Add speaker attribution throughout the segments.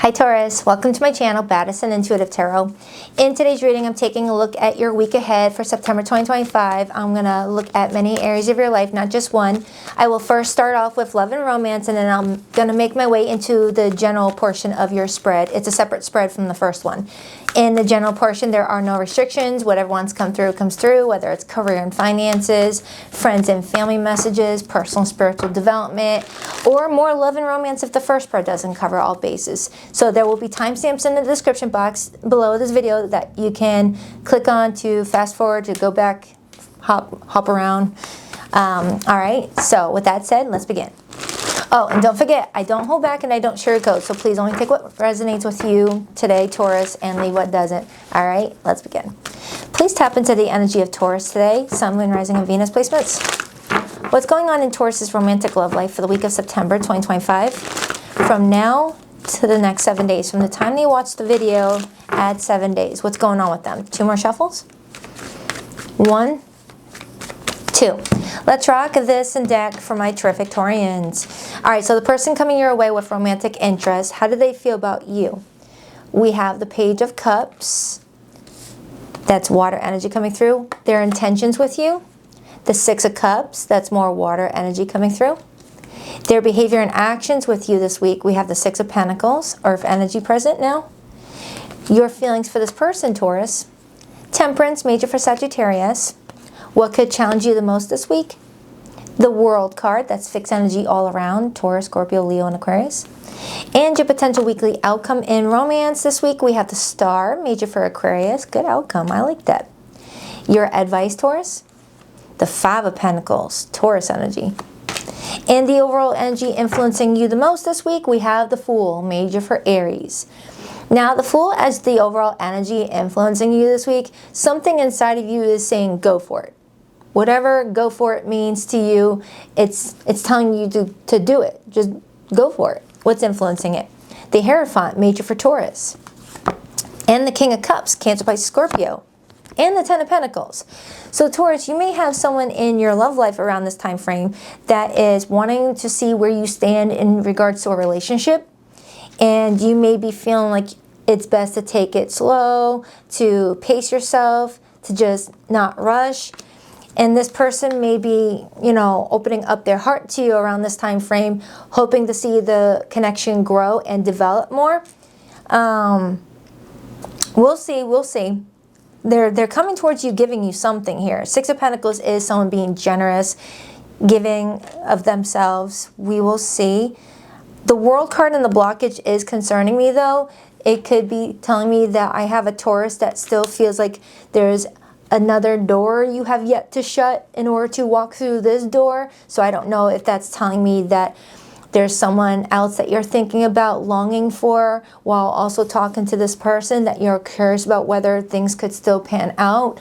Speaker 1: Hi Taurus, welcome to my channel, Baddison Intuitive Tarot. In today's reading, I'm taking a look at your week ahead for September 2025. I'm going to look at many areas of your life, not just one. I will first start off with love and romance, and then I'm going to make my way into the general portion of your spread. It's a separate spread from the first one. In the general portion, there are no restrictions. Whatever wants to come through, comes through, whether it's career and finances, friends and family messages, personal spiritual development, or more love and romance if the first spread doesn't cover all bases. So there will be timestamps in the description box below this video that you can click on to fast forward, to go back, hop around. All right, so with that said, let's begin. Oh, and don't forget, I don't hold back and I don't sugarcoat, so please only take what resonates with you today, Taurus, and leave what doesn't. All right, let's begin. Please tap into the energy of Taurus today, Sun, Moon, Rising, and Venus placements. What's going on in Taurus's romantic love life for the week of September 2025? From now to the next 7 days. From the time they watch the video, add 7 days. What's going on with them? 2 more shuffles? 1, 2. Let's rock this and deck for my terrific Taurians. All right, so the person coming your way with romantic interest, how do they feel about you? We have the Page of Cups. That's water energy coming through. Their intentions with you. The 6 of Cups. That's more water energy coming through. Their behavior and actions with you this week. We have the 6 of Pentacles, Earth energy present now. Your feelings for this person, Taurus. Temperance, major for Sagittarius. What could challenge you the most this week? The World card, that's fixed energy all around, Taurus, Scorpio, Leo, and Aquarius. And your potential weekly outcome in romance this week, we have the Star, major for Aquarius. Good outcome, I like that. Your advice, Taurus? The 5 of Pentacles, Taurus energy. And the overall energy influencing you the most this week, we have the Fool, major for Aries. Now, the Fool, as the overall energy influencing you this week, something inside of you is saying, go for it. Whatever go for it means to you, it's telling you to do it. Just go for it. What's influencing it? The Hierophant, major for Taurus. And the King of Cups, Cancer, Pisces, Scorpio. And the 10 of Pentacles. So Taurus, you may have someone in your love life around this time frame that is wanting to see where you stand in regards to a relationship. And you may be feeling like it's best to take it slow, to pace yourself, to just not rush. And this person may be, you know, opening up their heart to you around this time frame, hoping to see the connection grow and develop more. We'll see, we'll see. They're coming towards you, giving you something here. 6 of Pentacles is someone being generous, giving of themselves. We will see. The World card and the blockage is concerning me, though. It could be telling me that I have a Taurus that still feels like there's another door you have yet to shut in order to walk through this door. So I don't know if that's telling me that there's someone else that you're thinking about, longing for, while also talking to this person, that you're curious about whether things could still pan out,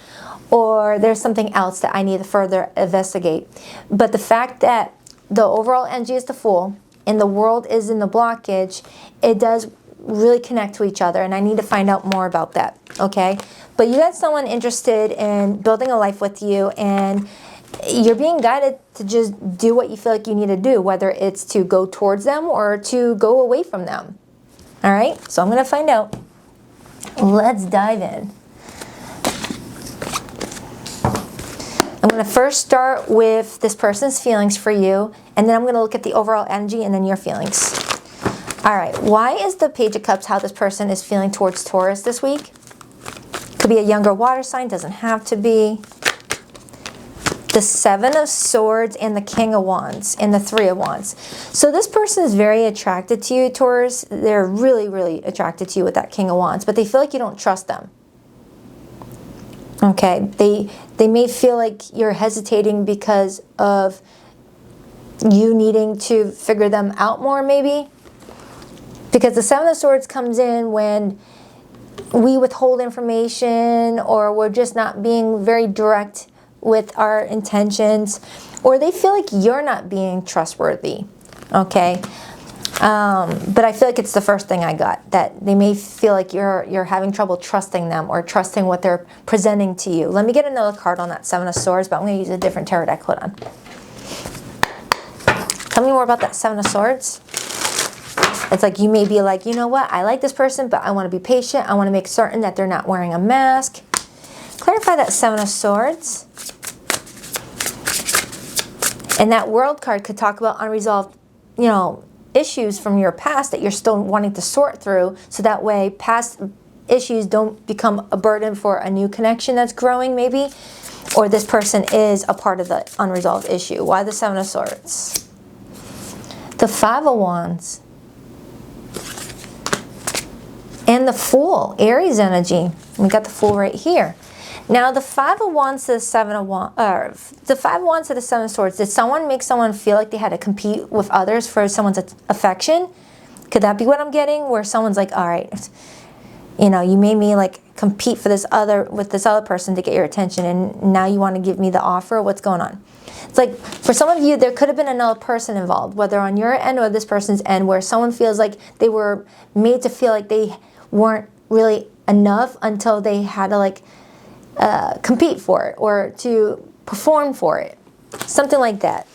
Speaker 1: or there's something else that I need to further investigate. But the fact that the overall energy is the Fool and the World is in the blockage, it does really connect to each other, and I need to find out more about that, okay? But you got someone interested in building a life with you, and you're being guided to just do what you feel like you need to do, whether it's to go towards them or to go away from them. All right, so I'm going to find out. Let's dive in. I'm going to first start with this person's feelings for you, and then I'm going to look at the overall energy and then your feelings. All right, why is the Page of Cups how this person is feeling towards Taurus this week? Could be a younger water sign, doesn't have to be. The 7 of Swords and the King of Wands and the 3 of Wands. So this person is very attracted to you, Taurus. They're really, really attracted to you with that King of Wands, but they feel like you don't trust them. Okay, they may feel like you're hesitating because of you needing to figure them out more, maybe. Because the 7 of Swords comes in when we withhold information, or we're just not being very direct with our intentions, or they feel like you're not being trustworthy, okay? But I feel like it's the first thing I got, that they may feel like you're having trouble trusting them or trusting what they're presenting to you. Let me get another card on that 7 of Swords, but I'm going to use a different tarot deck. Hold on. Tell me more about that 7 of Swords. It's like you may be like, you know what, I like this person, but I want to be patient. I want to make certain that they're not wearing a mask. Clarify that Seven of Swords. And that World card could talk about unresolved, you know, issues from your past that you're still wanting to sort through, so that way past issues don't become a burden for a new connection that's growing maybe, or this person is a part of the unresolved issue. Why the Seven of Swords? The Five of Wands. And the Fool, Aries energy. We got the Fool right here. Now the Five of Wands to the Seven of Wands, the Five of Wands to the Seven of Swords. Did someone make someone feel like they had to compete with others for someone's affection? Could that be what I'm getting? Where someone's like, all right, you know, you made me like compete for this other with this other person to get your attention, and now you want to give me the offer. What's going on? It's like for some of you, there could have been another person involved, whether on your end or this person's end, where someone feels like they were made to feel like they weren't really enough until they had to like compete for it or to perform for it. Something like that.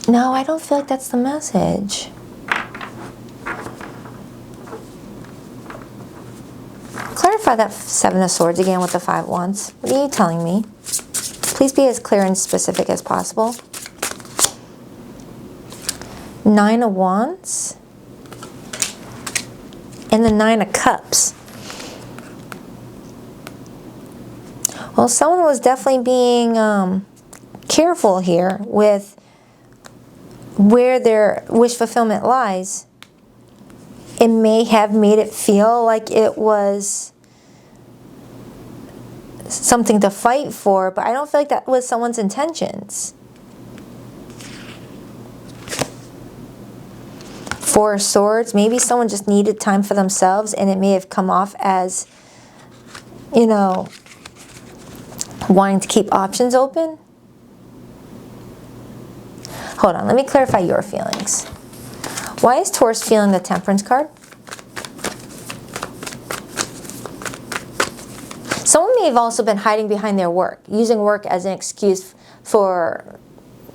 Speaker 1: No, I don't feel like that's the message. Clarify that Seven of Swords again with the Five of Wands. What are you telling me? Please be as clear and specific as possible. Nine of Wands. And the Nine of Cups. Well, someone was definitely being careful here with where their wish fulfillment lies. It may have made it feel like it was something to fight for, but I don't feel like that was someone's intentions. Four of Swords, maybe someone just needed time for themselves, and it may have come off as, you know, wanting to keep options open. Hold on, let me clarify your feelings. Why is Taurus feeling the Temperance card? Someone may have also been hiding behind their work, using work as an excuse for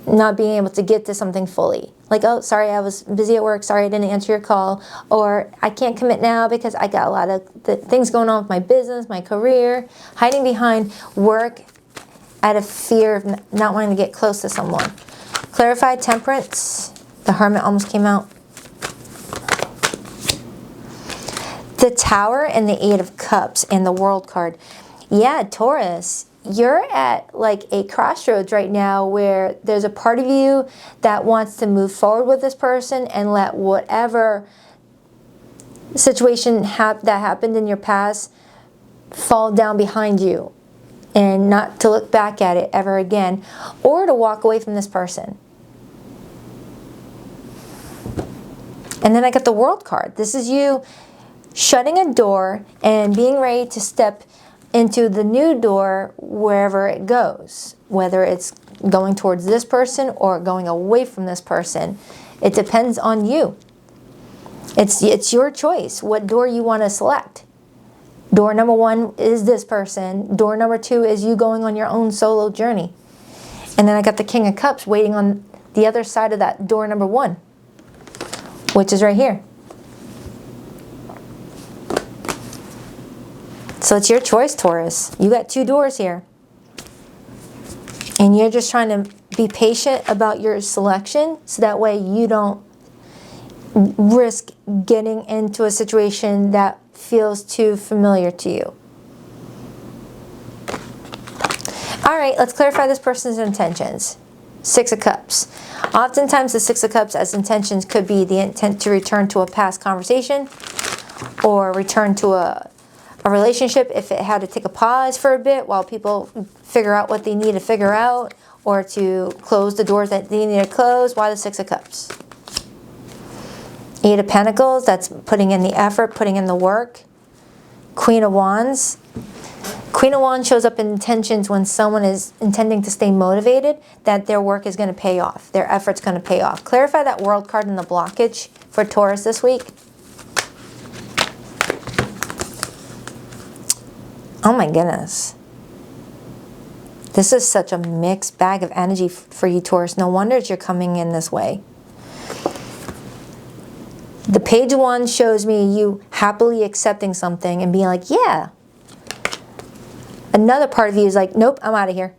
Speaker 1: not being able to get to something fully. Like, oh, sorry, I was busy at work. Sorry, I didn't answer your call. Or I can't commit now because I got a lot of things going on with my business, my career. Hiding behind work out of fear of not wanting to get close to someone. Clarify Temperance. The Hermit almost came out. The Tower and the Eight of Cups and the World card. Yeah, Taurus, you're at like a crossroads right now where there's a part of you that wants to move forward with this person and let whatever situation that happened in your past fall down behind you and not to look back at it ever again, or to walk away from this person. And then I got the World card. This is you shutting a door and being ready to step into the new door wherever it goes, whether it's going towards this person or going away from this person. It depends on you. It's your choice what door you want to select. Door number one is this person. Door number two is you going on your own solo journey. And then I got the King of Cups waiting on the other side of that door number one, which is right here. So it's your choice, Taurus. You got two doors here. And you're just trying to be patient about your selection so that way you don't risk getting into a situation that feels too familiar to you. All right, let's clarify this person's intentions. Six of Cups. Oftentimes the Six of Cups as intentions could be the intent to return to a past conversation or return to a relationship if it had to take a pause for a bit while people figure out what they need to figure out, or to close the doors that they need to close. Why the Six of Cups? Eight of Pentacles, that's putting in the effort, putting in the work. Queen of Wands. Queen of Wands shows up in intentions when someone is intending to stay motivated, that their work is going to pay off, their effort's going to pay off. Clarify that World card in the blockage for Taurus this week. Oh my goodness. This is such a mixed bag of energy for you, Taurus. No wonder you're coming in this way. The page 1 shows me you happily accepting something and being like, yeah. Another part of you is like, nope, I'm out of here.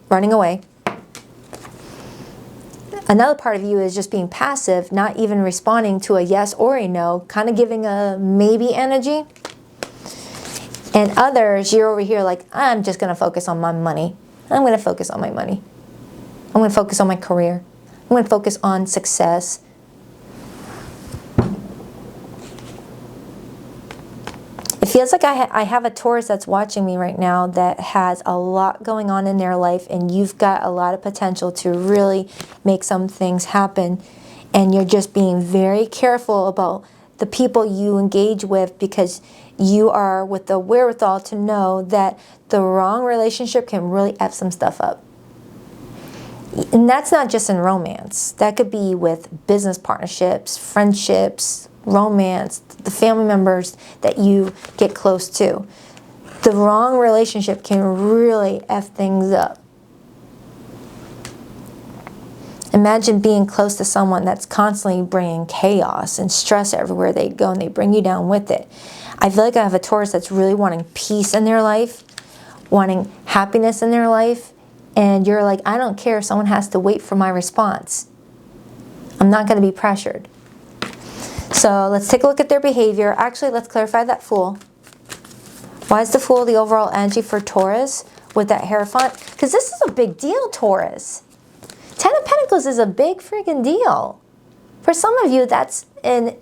Speaker 1: Running away. Another part of you is just being passive, not even responding to a yes or a no, kind of giving a maybe energy. And others, you're over here like, I'm just going to focus on my money. I'm going to focus on my money. I'm going to focus on my career. I'm going to focus on success. It feels like I have a Taurus that's watching me right now that has a lot going on in their life, and you've got a lot of potential to really make some things happen. And you're just being very careful about the people you engage with, because you are with the wherewithal to know that the wrong relationship can really F some stuff up. And that's not just in romance. That could be with business partnerships, friendships, romance, the family members that you get close to. The wrong relationship can really F things up. Imagine being close to someone that's constantly bringing chaos and stress everywhere they go, and they bring you down with it. I feel like I have a Taurus that's really wanting peace in their life, wanting happiness in their life, and you're like, I don't care if someone has to wait for my response. I'm not going to be pressured. So let's take a look at their behavior. Actually, let's clarify that Fool. Why is the Fool the overall energy for Taurus with that Hierophant? Because this is a big deal, Taurus. 10 of Pentacles is a big freaking deal. For some of you, that's an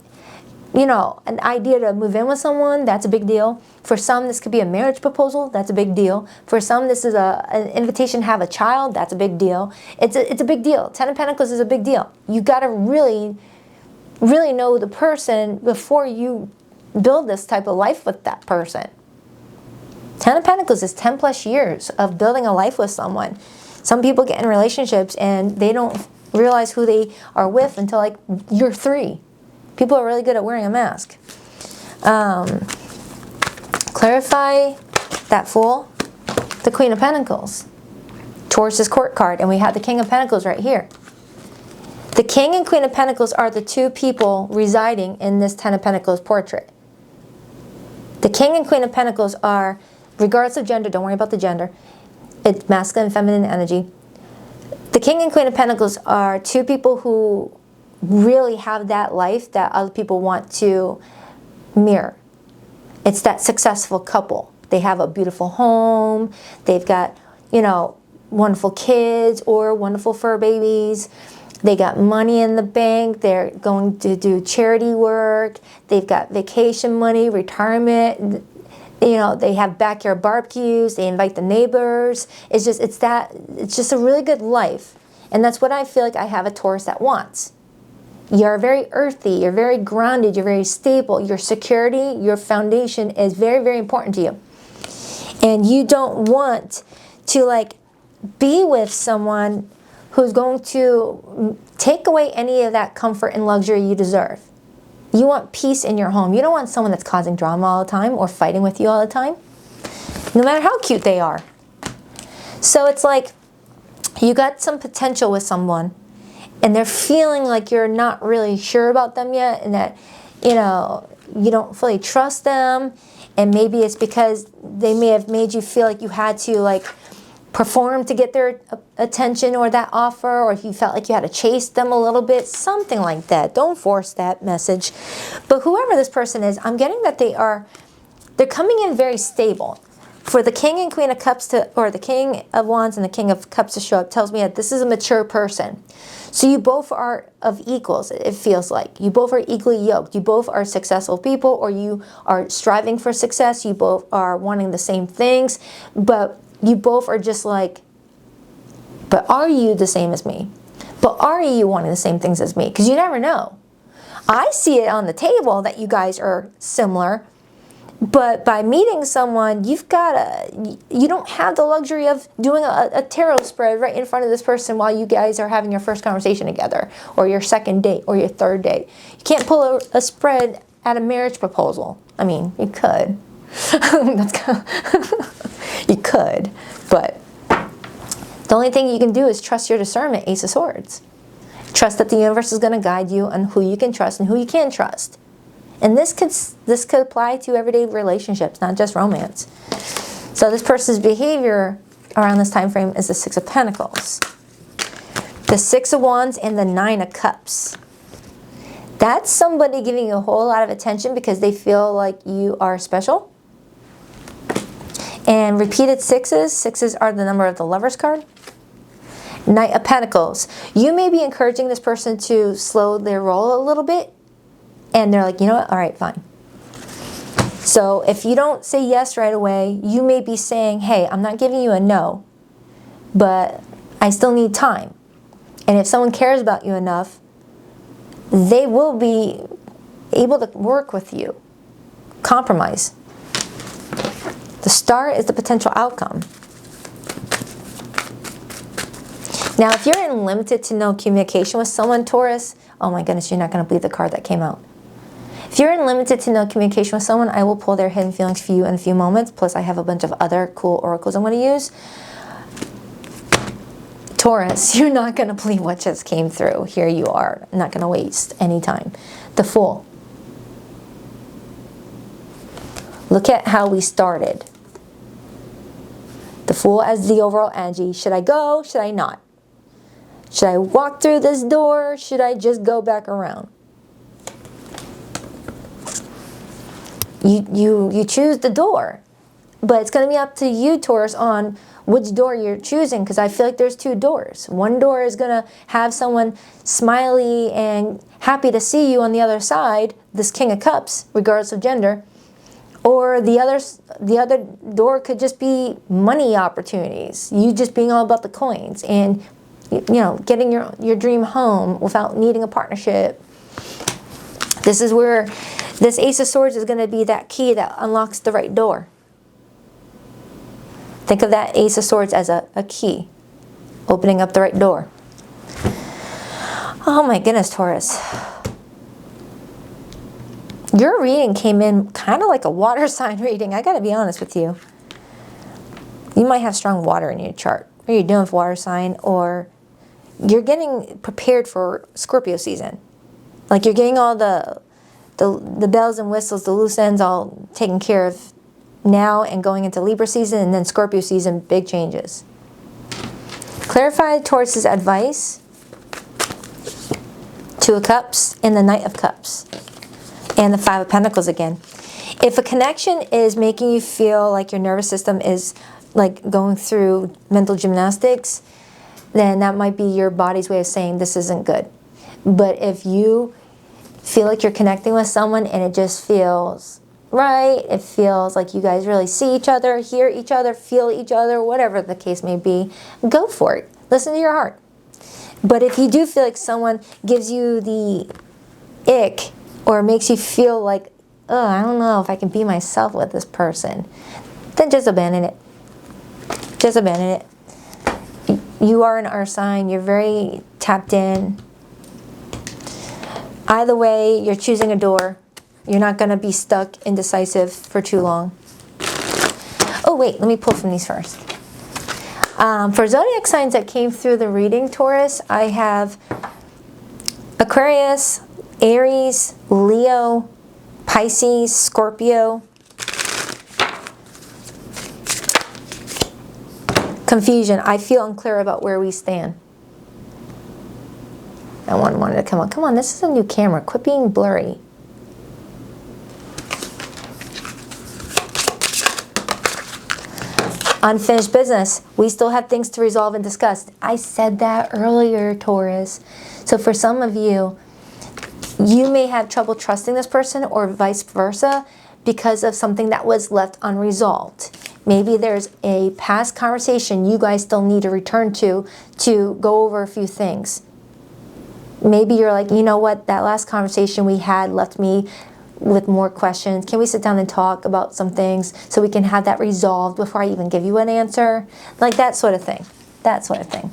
Speaker 1: idea to move in with someone. That's a big deal. For some, this could be a marriage proposal. That's a big deal. For some, this is an invitation to have a child. That's a big deal. It's a big deal. 10 of Pentacles is a big deal. You got to really know the person before you build this type of life with that person. 10 of Pentacles is 10 plus years of building a life with someone. Some people get in relationships and they don't realize who they are with until like year 3. People are really good at wearing a mask. Clarify that Fool. The Queen of Pentacles. Taurus's court card. And we have the King of Pentacles right here. The King and Queen of Pentacles are the 2 people residing in this 10 of Pentacles portrait. The King and Queen of Pentacles are, regardless of gender, don't worry about the gender, it's masculine and feminine energy. The King and Queen of Pentacles are 2 people who really have that life that other people want to mirror. It's that successful couple. They have a beautiful home. They've got, wonderful kids or wonderful fur babies. They got money in the bank. They're going to do charity work. They've got vacation money, retirement. They have backyard barbecues. They invite the neighbors. It's just a really good life. And that's what I feel like I have a Taurus that wants. You're very earthy. You're very grounded. You're very stable. Your security, your foundation is very, very important to you. And you don't want to be with someone who's going to take away any of that comfort and luxury you deserve. You want peace in your home. You don't want someone that's causing drama all the time or fighting with you all the time, no matter how cute they are. So it's like you got some potential with someone and they're feeling like you're not really sure about them yet, and that, you don't fully trust them, and maybe it's because they may have made you feel like you had to perform to get their attention or that offer, or if you felt like you had to chase them a little bit, something like that. Don't force that message. But whoever this person is, I'm getting that they're coming in very stable. For the King and Queen of Cups or the King of Wands and the King of Cups to show up tells me that this is a mature person. So you both are of equals, it feels like. You both are equally yoked. You both are successful people, or you are striving for success. You both are wanting the same things, but you both are just like, but are you the same as me? But are you wanting the same things as me? Because you never know. I see it on the table that you guys are similar, but by meeting someone, you don't have the luxury of doing a tarot spread right in front of this person while you guys are having your first conversation together, or your second date, or your third date. You can't pull a spread at a marriage proposal. I mean, you could. You could, but The only thing you can do is trust your discernment, Ace of Swords. Trust that the universe is going to guide you on who you can trust and who you can't trust. And this could apply to everyday relationships, not just romance. So this person's behavior around this time frame is the Six of Pentacles, the Six of Wands, and the Nine of Cups. That's somebody giving you a whole lot of attention because they feel like you are special. And repeated sixes. Sixes are the number of the Lover's card. Knight of Pentacles. You may be encouraging this person to slow their roll a little bit. And they're like, you know what? All right, fine. So if you don't say yes right away, you may be saying, hey, I'm not giving you a no, but I still need time. And if someone cares about you enough, they will be able to work with you. Compromise. The Star is the potential outcome. Now, if you're in limited to no communication with someone, Taurus, oh my goodness, you're not going to believe the card that came out. If you're in limited to no communication with someone, I will pull their hidden feelings for you in a few moments. Plus, I have a bunch of other cool oracles I'm going to use. Taurus, you're not going to believe what just came through. Here you are. I'm not going to waste any time. The Fool. Look at how we started. The Fool as the overall energy. Should I go? Should I not? Should I walk through this door? Should I just go back around? You choose the door. But it's going to be up to you, Taurus, on which door you're choosing, because I feel like there's two doors. One door is going to have someone smiley and happy to see you on the other side, this King of Cups, regardless of gender. Or the other door could just be money opportunities. You just being all about the coins and, you know, getting your dream home without needing a partnership. This is where this Ace of Swords is going to be that key that unlocks the right door. Think of that Ace of Swords as a key, opening up the right door. Oh my goodness, Taurus. Your reading came in kind of like a water sign reading. I got to be honest with you. You might have strong water in your chart. Or you're dealing with water sign, or you're getting prepared for Scorpio season. Like you're getting all the bells and whistles, the loose ends all taken care of now and going into Libra season, and then Scorpio season, big changes. Clarify Taurus's advice. Two of Cups and the Knight of Cups. And the Five of Pentacles again. If a connection is making you feel like your nervous system is like going through mental gymnastics, then that might be your body's way of saying this isn't good. But if you feel like you're connecting with someone and it just feels right, it feels like you guys really see each other, hear each other, feel each other, whatever the case may be, go for it. Listen to your heart. But if you do feel like someone gives you the ick, or makes you feel like, oh, I don't know if I can be myself with this person, then just abandon it. Just abandon it. You are an earth sign. You're very tapped in. Either way, you're choosing a door. You're not going to be stuck indecisive for too long. Oh, wait. Let me pull from these first. For zodiac signs that came through the reading, Taurus, I have Aquarius, Aries, Leo, Pisces, Scorpio. Confusion. I feel unclear about where we stand. That one wanted to come on. Come on, this is a new camera. Quit being blurry. Unfinished business. We still have things to resolve and discuss. I said that earlier, Taurus. So for some of you, you may have trouble trusting this person or vice versa because of something that was left unresolved. Maybe there's a past conversation you guys still need to return to go over a few things. Maybe you're like, you know what, that last conversation we had left me with more questions. Can we sit down and talk about some things so we can have that resolved before I even give you an answer? Like that sort of thing. That sort of thing.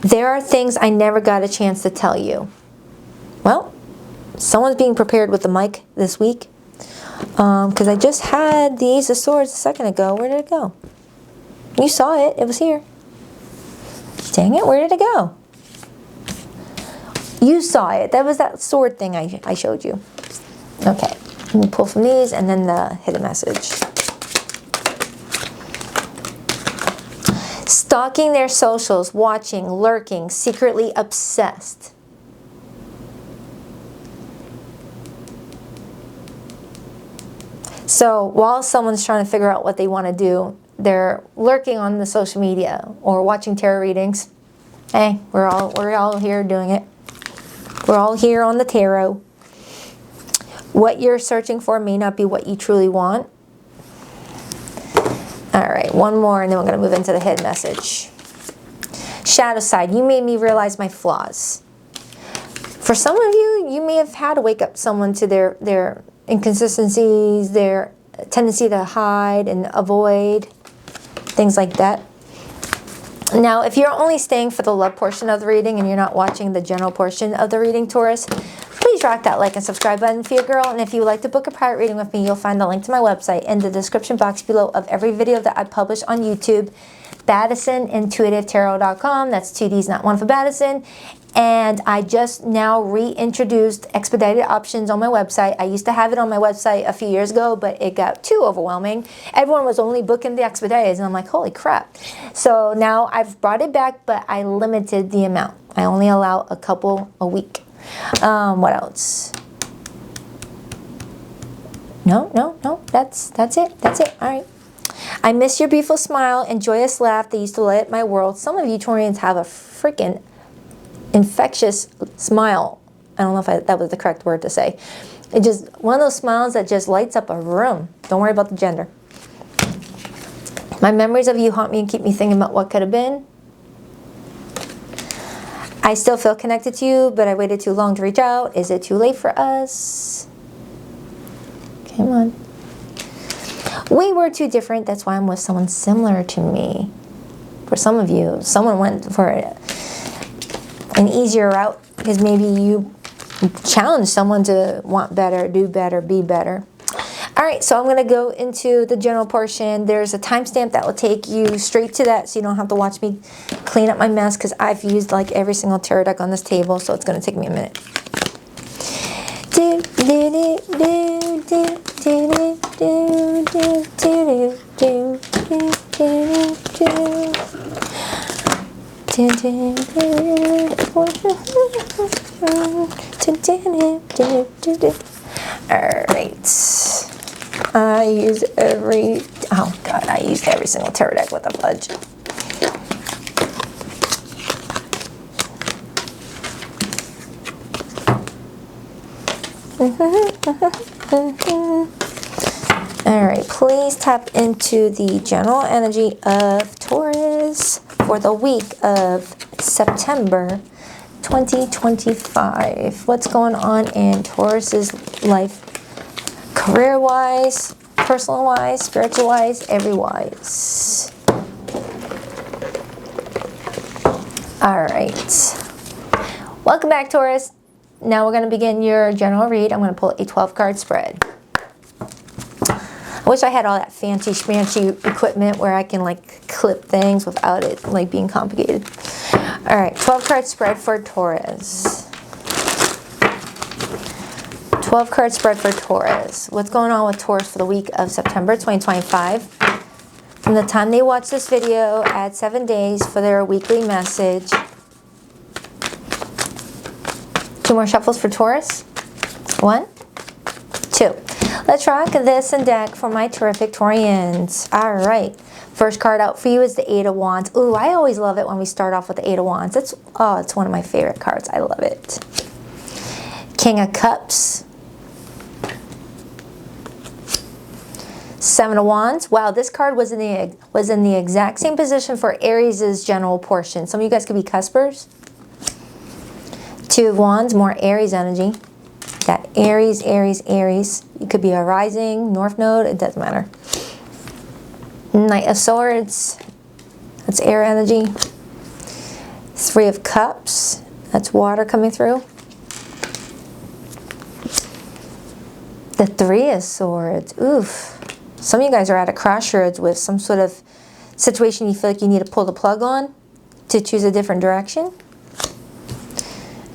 Speaker 1: There are things I never got a chance to tell you. Well, someone's being prepared with the mic this week. Because I just had the Ace of Swords a second ago. Where did it go? You saw it. It was here. Dang it, where did it go? You saw it. That was that sword thing I showed you. Okay, we'll pull from these and then the hidden message. Stalking their socials, watching, lurking, secretly obsessed. So while someone's trying to figure out what they want to do, they're lurking on the social media or watching tarot readings. Hey, we're all here doing it. We're all here on the tarot. What you're searching for may not be what you truly want. All right, one more and then we're going to move into the hidden message. Shadow side, you made me realize my flaws. For some of you, you may have had to wake up someone to their inconsistencies, their tendency to hide and avoid, things like that. Now, if you're only staying for the love portion of the reading and you're not watching the general portion of the reading, Taurus, please rock that like and subscribe button for your girl. And if you would like to book a private reading with me, you'll find the link to my website in the description box below of every video that I publish on YouTube. BaddisonIntuitiveTarot.com. That's 2 D's, not one for Baddison. And I just now reintroduced expedited options on my website. I used to have it on my website a few years ago, but it got too overwhelming. Everyone was only booking the expedited, and I'm like, holy crap. So now I've brought it back, but I limited the amount. I only allow a couple a week. What else? No, that's it. All right. I miss your beautiful smile and joyous laugh that used to light up my world. Some of you Taurians have a freaking infectious smile. I don't know if that was the correct word to say. It just, one of those smiles that just lights up a room. Don't worry about the gender. My memories of you haunt me and keep me thinking about what could have been. I still feel connected to you, but I waited too long to reach out. Is it too late for us? Come on. We were too different. That's why I'm with someone similar to me. For some of you, someone went for an easier route because maybe you challenge someone to want better, do better, be better. All right, so I'm going to go into the general portion. There's a timestamp that will take you straight to that, so you don't have to watch me clean up my mess because I've used like every single tarot deck on this table, so it's going to take me a minute. Alright. I use every single tarot deck with a fudge. Alright, please tap into the general energy of Taurus for the week of September 2025. What's going on in Taurus's life? Career-wise, personal-wise, spiritual-wise, every-wise. Alright. Welcome back, Taurus. Now we're going to begin your general read. I'm going to pull a 12-card spread. I wish I had all that fancy schmancy equipment where I can like clip things without it like being complicated. All right, 12-card spread for Taurus. 12-card spread for Taurus. What's going on with Taurus for the week of September 2025? From the time they watch this video, add 7 days for their weekly message. 2 more shuffles for Taurus. 1, 2. Let's rock this and deck for my terrific Taurians. All right. First card out for you is the 8 of Wands. Ooh, I always love it when we start off with the 8 of Wands. It's one of my favorite cards. I love it. King of Cups. 7 of Wands. Wow, this card was in the exact same position for Aries' general portion. Some of you guys could be cuspers. 2 of Wands, more Aries energy. Got Aries, Aries, Aries. You could be a rising, north node, it doesn't matter. Knight of Swords, that's air energy. 3 of Cups, that's water coming through. The Three of Swords. Oof. Some of you guys are at a crossroads with some sort of situation you feel like you need to pull the plug on to choose a different direction.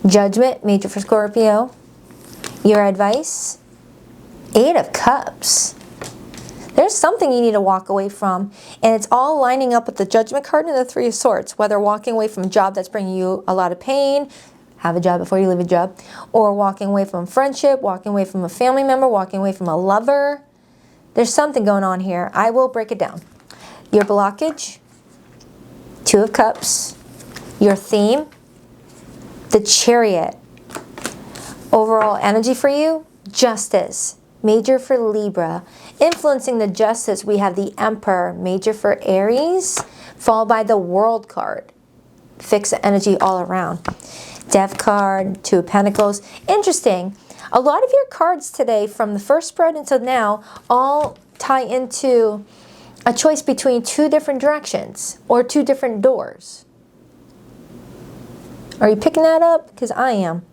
Speaker 1: Judgment, major for Scorpio. Your advice? Eight of Cups. There's something you need to walk away from, and it's all lining up with the Judgment card and the Three of Swords, whether walking away from a job that's bringing you a lot of pain, have a job before you leave a job, or walking away from friendship, walking away from a family member, walking away from a lover. There's something going on here. I will break it down. Your blockage, Two of Cups. Your theme, the Chariot. Overall energy for you, Justice, major for Libra. Influencing the Justice, we have the Emperor, major for Aries, followed by the World card. Fix the energy all around. Death card, Two of Pentacles. Interesting. A lot of your cards today, from the first spread until now, all tie into a choice between two different directions or two different doors. Are you picking that up? Because I am.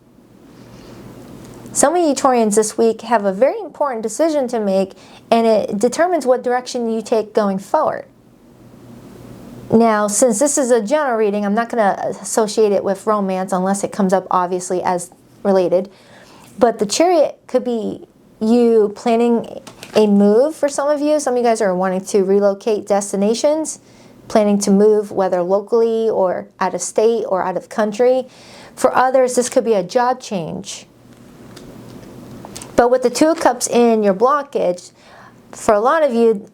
Speaker 1: Some of you Taurians this week have a very important decision to make, and it determines what direction you take going forward. Now, since this is a general reading, I'm not going to associate it with romance unless it comes up obviously as related. But the Chariot could be you planning a move for some of you. Some of you guys are wanting to relocate destinations, planning to move whether locally or out of state or out of country. For others, this could be a job change. But with the Two of Cups in your blockage, for a lot of you,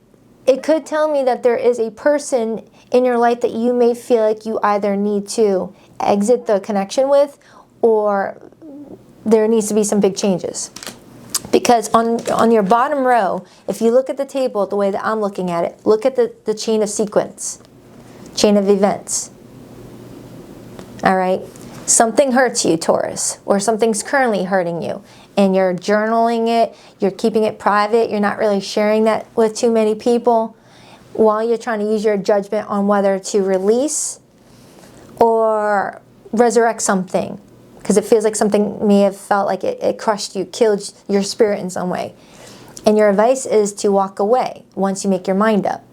Speaker 1: it could tell me that there is a person in your life that you may feel like you either need to exit the connection with, or there needs to be some big changes. Because on your bottom row, if you look at the table the way that I'm looking at it, look at the chain of sequence, chain of events. All right? Something hurts you, Taurus, or something's currently hurting you, and you're journaling it, you're keeping it private, you're not really sharing that with too many people, while you're trying to use your judgment on whether to release or resurrect something, because it feels like something may have felt like it crushed you, killed your spirit in some way. And your advice is to walk away once you make your mind up.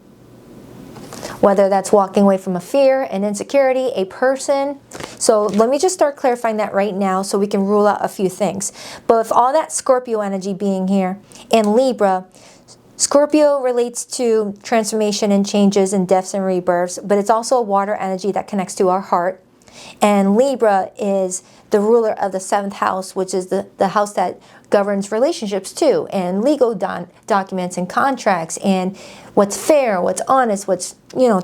Speaker 1: Whether that's walking away from a fear, an insecurity, a person. So let me just start clarifying that right now so we can rule out a few things. But with all that Scorpio energy being here, and Libra, Scorpio relates to transformation and changes and deaths and rebirths, but it's also a water energy that connects to our heart. And Libra is the ruler of the 7th house, which is the house that governs relationships too, and legal documents and contracts, and what's fair, what's honest, what's,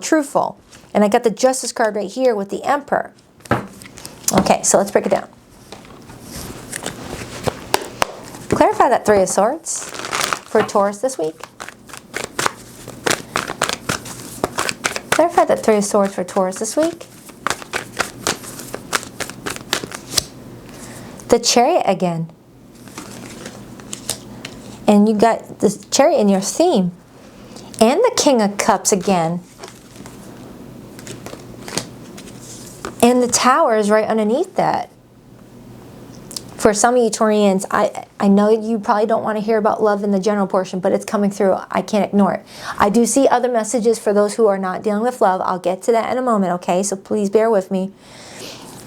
Speaker 1: truthful. And I got the Justice card right here with the Emperor. Okay, so let's break it down. Clarify that Three of Swords for Taurus this week. Clarify that Three of Swords for Taurus this week. The Chariot again. And you got the Chariot in your theme. And the King of Cups again. And the Tower is right underneath that. For some of you Taurians, I know you probably don't want to hear about love in the general portion, but it's coming through. I can't ignore it. I do see other messages for those who are not dealing with love. I'll get to that in a moment, okay? So please bear with me.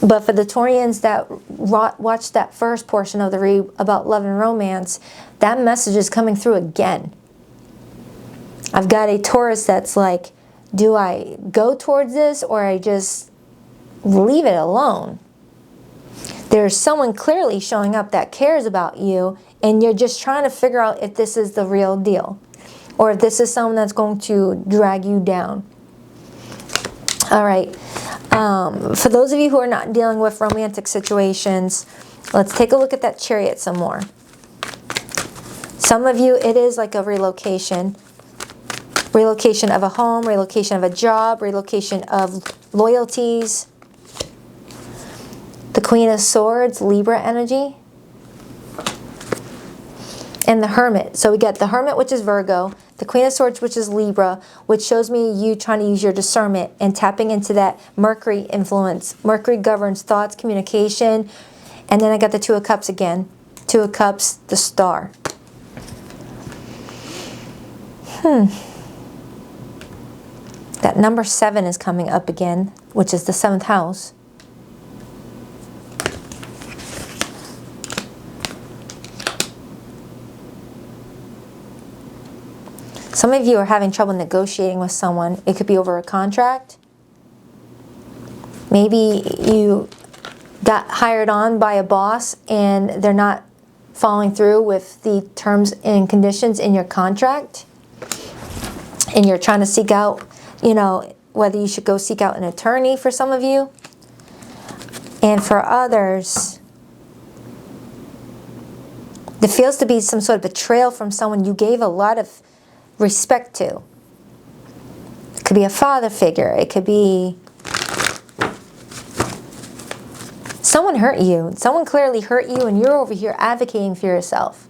Speaker 1: But for the Taurians that watched that first portion of the read about love and romance, that message is coming through again. I've got a Taurus that's like, do I go towards this or I just leave it alone? There's someone clearly showing up that cares about you, and you're just trying to figure out if this is the real deal or if this is someone that's going to drag you down. All right. For those of you who are not dealing with romantic situations, let's take a look at that Chariot some more. Some of you, it is like a relocation. Relocation of a home, relocation of a job, relocation of loyalties. The Queen of Swords, Libra energy. And the Hermit. So we got the Hermit, which is Virgo. The Queen of Swords, which is Libra, which shows me you trying to use your discernment and tapping into that Mercury influence. Mercury governs thoughts, communication. And then I got the Two of Cups again. Two of Cups, the Star. That number 7 is coming up again, which is the 7th house. Some of you are having trouble negotiating with someone. It could be over a contract. Maybe you got hired on by a boss and they're not following through with the terms and conditions in your contract. And you're trying to seek out, you know, whether you should go seek out an attorney for some of you. And for others, there feels to be some sort of betrayal from someone you gave a lot of respect to. It could be a father figure. It could be someone hurt you. Someone clearly hurt you and you're over here advocating for yourself.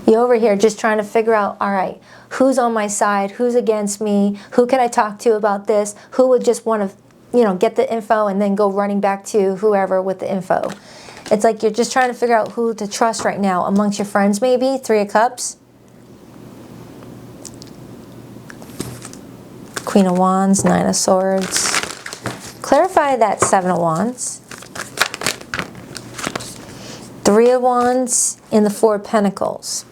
Speaker 1: You're over here just trying to figure out, all right, who's on my side? Who's against me? Who can I talk to about this? Who would just want to, you know, get the info and then go running back to whoever with the info? It's like you're just trying to figure out who to trust right now amongst your friends maybe. 3 of Cups. Queen of Wands, 9 of Swords. Clarify that 7 of Wands. 3 of Wands and the 4 of Pentacles.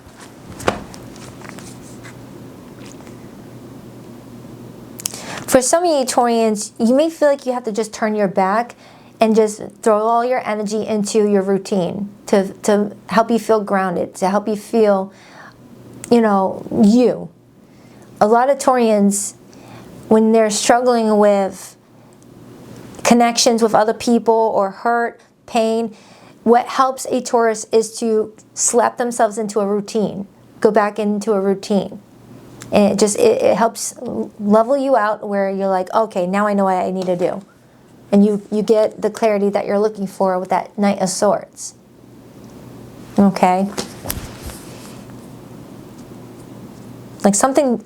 Speaker 1: For some of you Taurians, you may feel like you have to just turn your back and just throw all your energy into your routine to help you feel grounded, to help you feel, you know, you. A lot of Taurians, when they're struggling with connections with other people or hurt, pain, what helps a Taurus is to slap themselves into a routine, go back into a routine. And it helps level you out where you're like, okay, now I know what I need to do. And you get the clarity that you're looking for with that Knight of Swords. Okay? Like something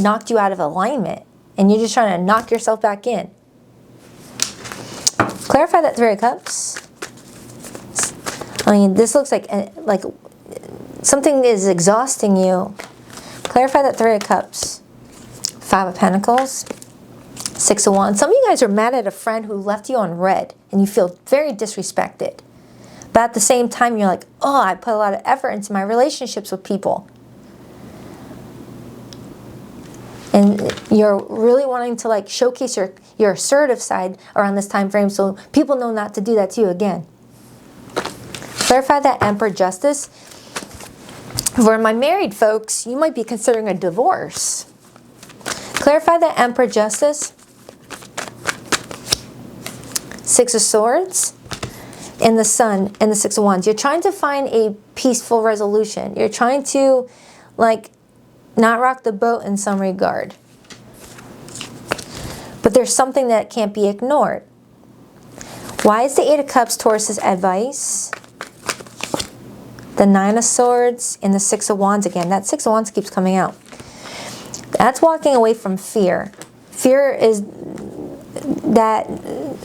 Speaker 1: knocked you out of alignment and you're just trying to knock yourself back in. Clarify that 3 of Cups. I mean, this looks like something is exhausting you. Clarify that 3 of Cups. 5 of Pentacles. 6 of Wands. Some of you guys are mad at a friend who left you on red and you feel very disrespected. But at the same time, you're like, oh, I put a lot of effort into my relationships with people. And you're really wanting to like showcase your assertive side around this time frame so people know not to do that to you again. Clarify that Emperor Justice. For my married folks, you might be considering a divorce. Clarify that Emperor Justice. 6 of Swords. And the Sun and the 6 of Wands. You're trying to find a peaceful resolution. You're trying to like not rock the boat in some regard. But there's something that can't be ignored. Why is the 8 of Cups Taurus's advice? The 9 of Swords and the 6 of Wands again. That 6 of Wands keeps coming out. That's walking away from fear. Fear is that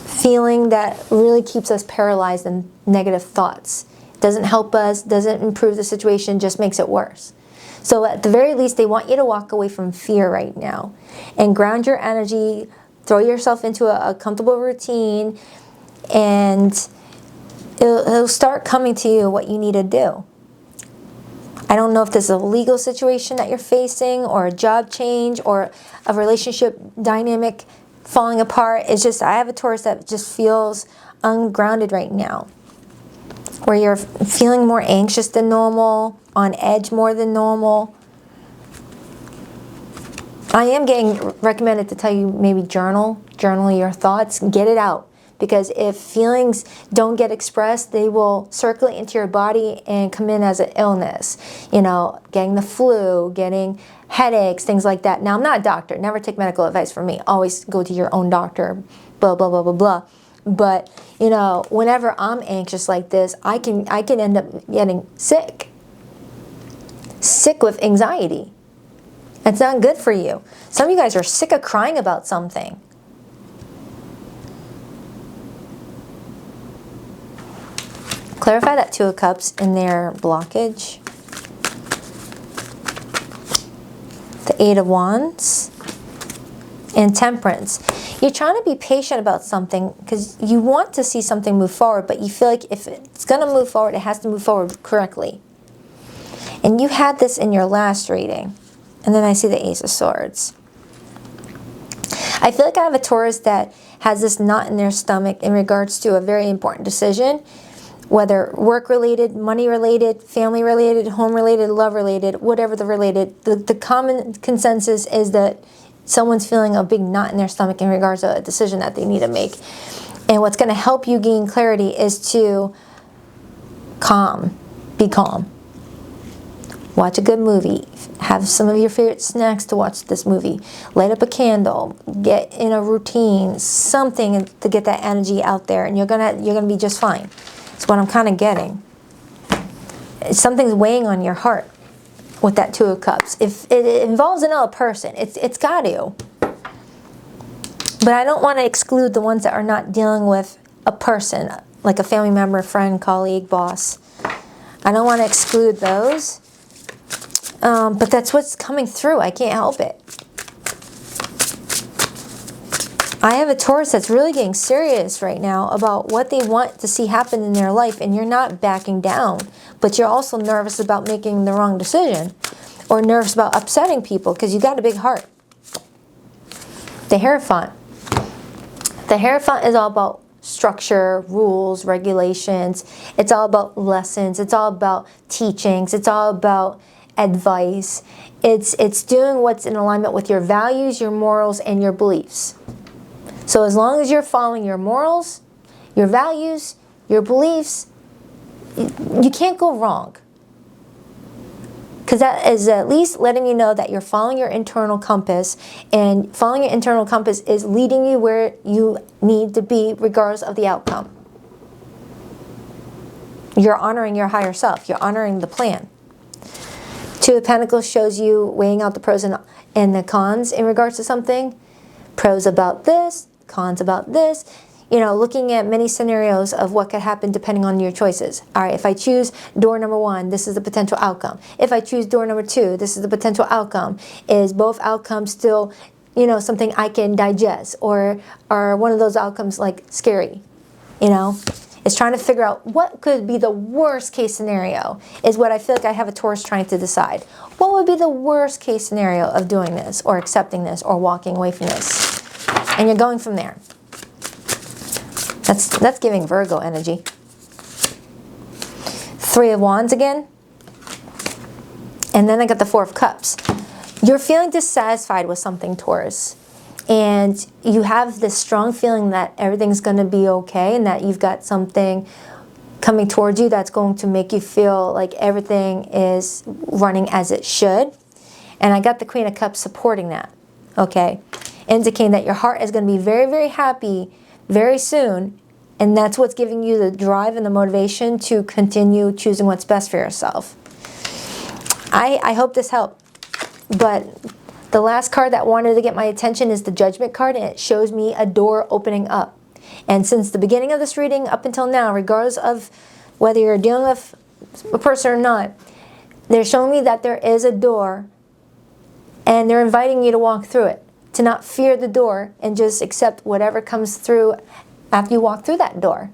Speaker 1: feeling that really keeps us paralyzed in negative thoughts. Doesn't help us, doesn't improve the situation, just makes it worse. So at the very least, they want you to walk away from fear right now and ground your energy, throw yourself into a comfortable routine, and it'll start coming to you what you need to do. I don't know if this is a legal situation that you're facing or a job change or a relationship dynamic falling apart. It's just, I have a Taurus that just feels ungrounded right now, where you're feeling more anxious than normal, on edge more than normal. I am getting recommended to tell you maybe journal your thoughts, get it out. Because if feelings don't get expressed, they will circulate into your body and come in as an illness. You know, getting the flu, getting headaches, things like that. Now, I'm not a doctor. Never take medical advice from me. Always go to your own doctor, blah, blah, blah, blah, blah. But, you know, whenever I'm anxious like this, I can end up getting sick. Sick with anxiety. It's not good for you. Some of you guys are sick of crying about something. Clarify that 2 of Cups in their blockage. the 8 of Wands, and Temperance. You're trying to be patient about something because you want to see something move forward, but you feel like if it's going to move forward, it has to move forward correctly. And you had this in your last reading. And then I see the Ace of Swords. I feel like I have a Taurus that has this knot in their stomach in regards to a very important decision, whether work-related, money-related, family-related, home-related, love-related, whatever the related. The common consensus is that someone's feeling a big knot in their stomach in regards to a decision that they need to make. And what's going to help you gain clarity is to be calm. Watch a good movie. Have some of your favorite snacks to watch this movie. Light up a candle. Get in a routine. Something to get that energy out there, and you're gonna be just fine. That's what I'm kind of getting. Something's weighing on your heart with that 2 of Cups. If it involves another person, it's got to. But I don't want to exclude the ones that are not dealing with a person, like a family member, friend, colleague, boss. I don't want to exclude those. But that's what's coming through. I can't help it. I have a Taurus that's really getting serious right now about what they want to see happen in their life, and you're not backing down, but you're also nervous about making the wrong decision or nervous about upsetting people because you got a big heart. The Hierophant. The Hierophant is all about structure, rules, regulations. It's all about lessons. It's all about teachings. It's all about advice. It's doing what's in alignment with your values, your morals, and your beliefs. So as long as you're following your morals, your values, your beliefs, you can't go wrong. Because that is at least letting you know that you're following your internal compass, and following your internal compass is leading you where you need to be regardless of the outcome. You're honoring your higher self. You're honoring the plan. 2 of Pentacles shows you weighing out the pros and the cons in regards to something. Pros about this, cons about this. You know, looking at many scenarios of what could happen depending on your choices. All right, if I choose door number 1, this is the potential outcome. If I choose door number 2, this is the potential outcome. Is both outcomes still, you know, something I can digest? Or are one of those outcomes like scary? You know? It's trying to figure out what could be the worst case scenario is what I feel like I have a Taurus trying to decide. What would be the worst case scenario of doing this or accepting this or walking away from this? And you're going from there. That's giving Virgo energy. 3 of Wands again. And then I got the 4 of Cups. You're feeling dissatisfied with something, Taurus. And you have this strong feeling that everything's going to be okay and that you've got something coming towards you that's going to make you feel like everything is running as it should. And I got the Queen of Cups supporting that, okay? Indicating that your heart is going to be very, very happy very soon. And that's what's giving you the drive and the motivation to continue choosing what's best for yourself. I hope this helped. But the last card that wanted to get my attention is the Judgment card, and it shows me a door opening up. And since the beginning of this reading up until now, regardless of whether you're dealing with a person or not, they're showing me that there is a door, and they're inviting you to walk through it, to not fear the door and just accept whatever comes through after you walk through that door.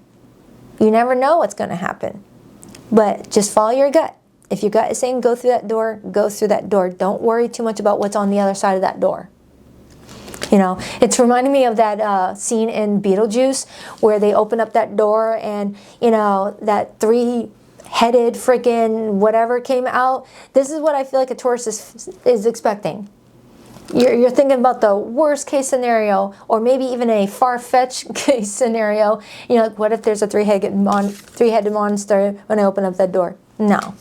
Speaker 1: You never know what's going to happen, but just follow your gut. If your gut is saying go through that door, go through that door. Don't worry too much about what's on the other side of that door. You know, it's reminding me of that scene in Beetlejuice where they open up that door and, you know, that 3-headed freaking whatever came out. This is what I feel like a Taurus is expecting. You're thinking about the worst case scenario, or maybe even a far-fetched case scenario. You know, like what if there's a three-headed monster when I open up that door? No.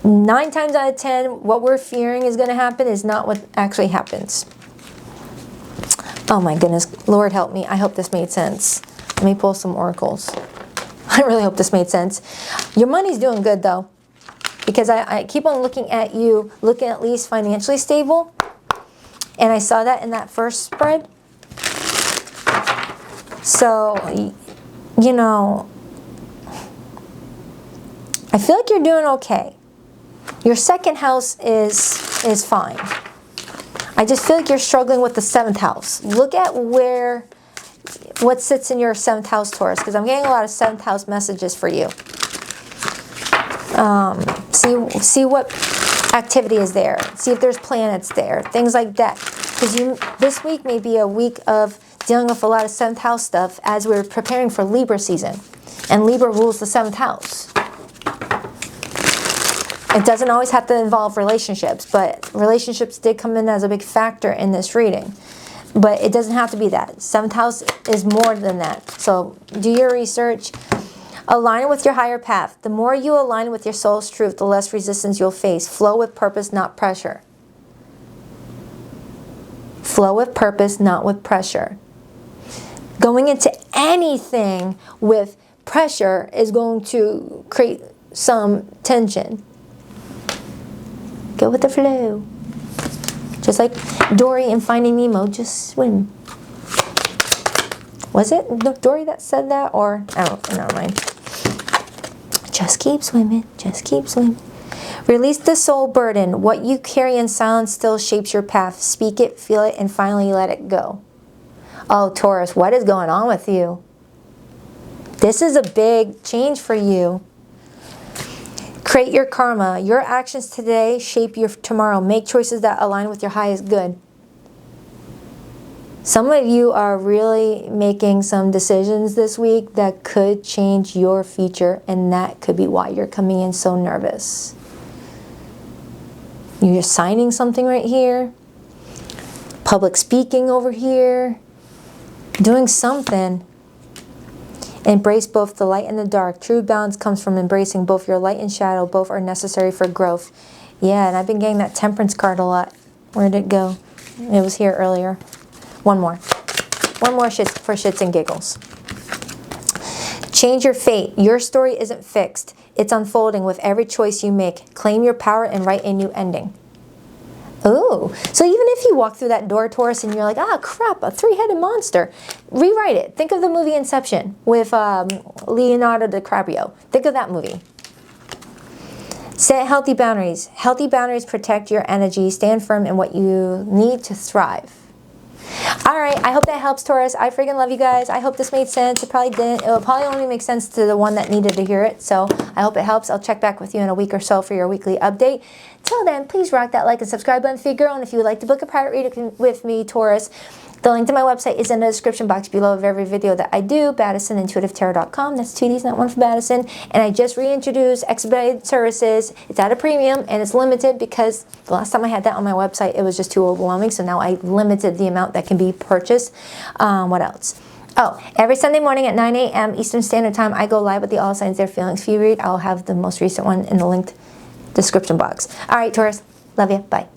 Speaker 1: 9 times out of 10, what we're fearing is going to happen is not what actually happens. Oh my goodness, Lord help me. I hope this made sense. Let me pull some oracles. I really hope this made sense. Your money's doing good though, because I keep on looking at you, looking at least financially stable. And I saw that in that first spread. So, you know, I feel like you're doing okay. Your second house is fine. I just feel like you're struggling with the 7th house. Look at what sits in your 7th house, Taurus, because I'm getting a lot of 7th house messages for you. See what activity is there. See if there's planets there. Things like that. Because this week may be a week of dealing with a lot of 7th house stuff as we're preparing for Libra season. And Libra rules the 7th house. It doesn't always have to involve relationships, but relationships did come in as a big factor in this reading. But it doesn't have to be that. 7th house is more than that. So do your research. Align with your higher path. The more you align with your soul's truth, the less resistance you'll face. Flow with purpose, not pressure. Flow with purpose, not with pressure. Going into anything with pressure is going to create some tension. Go with the flow. Just like Dory in Finding Nemo, just swim. Was it Dory that said that? Or, I don't know, never mind. Just keep swimming, just keep swimming. Release the soul burden. What you carry in silence still shapes your path. Speak it, feel it, and finally let it go. Oh, Taurus, what is going on with you? This is a big change for you. Create your karma. Your actions today shape your tomorrow. Make choices that align with your highest good. Some of you are really making some decisions this week that could change your future, and that could be why you're coming in so nervous. You're signing something right here, public speaking over here, doing something. Embrace both the light and the dark. True balance comes from embracing both your light and shadow. Both are necessary for growth. Yeah, and I've been getting that Temperance card a lot. Where did it go? It was here earlier. One more for shits and giggles. Change your fate. Your story isn't fixed. It's unfolding with every choice you make. Claim your power and write a new ending. Oh, so even if you walk through that door, Taurus, and you're like, ah, crap, a 3-headed monster, rewrite it. Think of the movie Inception with Leonardo DiCaprio. Think of that movie. Set healthy boundaries. Healthy boundaries protect your energy. Stand firm in what you need to thrive. All right, I hope that helps, Taurus. I freaking love you guys. I hope this made sense. It probably didn't. It will probably only make sense to the one that needed to hear it. So I hope it helps. I'll check back with you in a week or so for your weekly update. Till then, please rock that like and subscribe button for your girl. And if you would like to book a private reading with me, Taurus, the link to my website is in the description box below of every video that I do, BaddisonIntuitiveTarot.com. That's 2 Ds, not one for Baddison. And I just reintroduced expedited services. It's at a premium and it's limited because the last time I had that on my website, it was just too overwhelming. So now I limited the amount that can be purchased. What else? Oh, every Sunday morning at 9 a.m. Eastern Standard Time, I go live with the All Signs Their Feelings feed read. I'll have the most recent one in the linked description box. All right, Taurus. Love you. Bye.